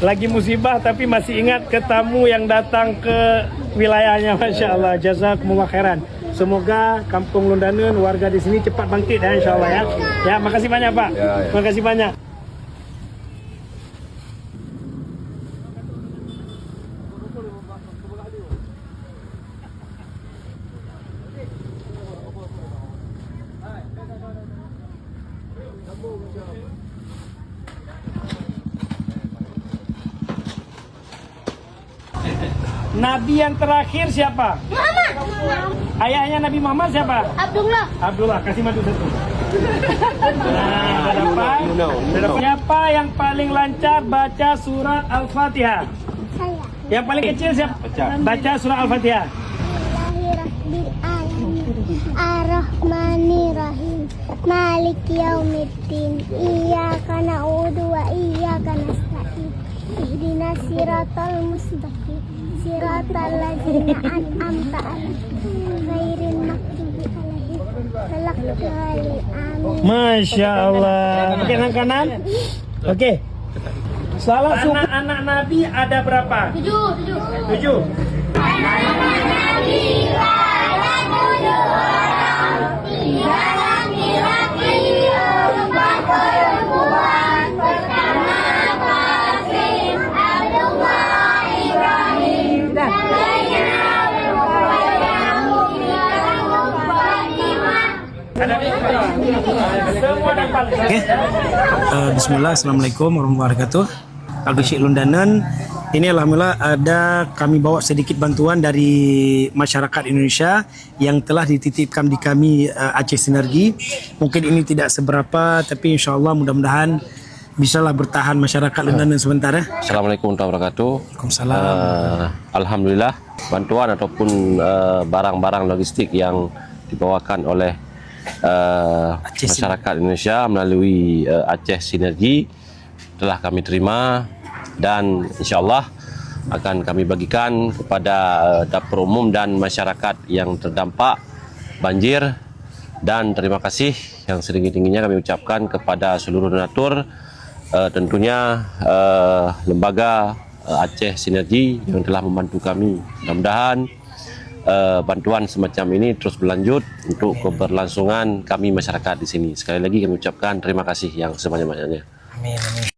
Lagi musibah tapi masih ingat ke tamu yang datang ke wilayahnya, Masya Allah. Jazakumullah khairan. Semoga Kampung Londanen, warga di sini cepat bangkit ya, Insya Allah ya. Ya, makasih banyak Pak. Makasih banyak. Nabi yang terakhir siapa? Muhammad. Ayahnya Nabi Muhammad siapa? Abdullah. Abdullah, kasih madu satu. Nah, udah dapat. Siapa yang paling lancar baca surat Al-Fatihah? Saya. Yang paling kecil siapa? Baca surat Al-Fatihah. Ar-Rahmanir-Rahim. Malik yaumiddin. Iyyaka na'budu wa iyyaka nasta'in. Ihdinas siratal mustaqim. Siratal ladzina an'amta 'alaihim ghairil maghdubi 'alaihim waladdallin. Amin. Masya Allah. Pakai tangan kanan. Oke. Salah anak-anak Nabi ada berapa? 7. Oke. Bismillah, assalamualaikum warahmatullahi wabarakatuh. Al-Syekh Londanen. Ini alhamdulillah kami bawa sedikit bantuan dari masyarakat Indonesia yang telah dititipkan di kami Aceh Sinergi. Mungkin ini tidak seberapa, tapi insya Allah mudah-mudahan bisalah bertahan masyarakat Londanen sementara. Assalamualaikum warahmatullahi wabarakatuh. Waalaikumsalam. Alhamdulillah bantuan ataupun barang-barang logistik yang dibawakan oleh masyarakat Indonesia melalui Aceh Sinergi telah kami terima dan insyaAllah akan kami bagikan kepada dapur umum dan masyarakat yang terdampak banjir. Dan terima kasih yang setinggi-tingginya kami ucapkan kepada seluruh donatur, tentunya lembaga Aceh Sinergi yang telah membantu kami. Mudah-mudahan bantuan semacam ini terus berlanjut untuk keberlangsungan kami masyarakat di sini. Sekali lagi kami ucapkan terima kasih yang sebanyak-banyaknya. Amin.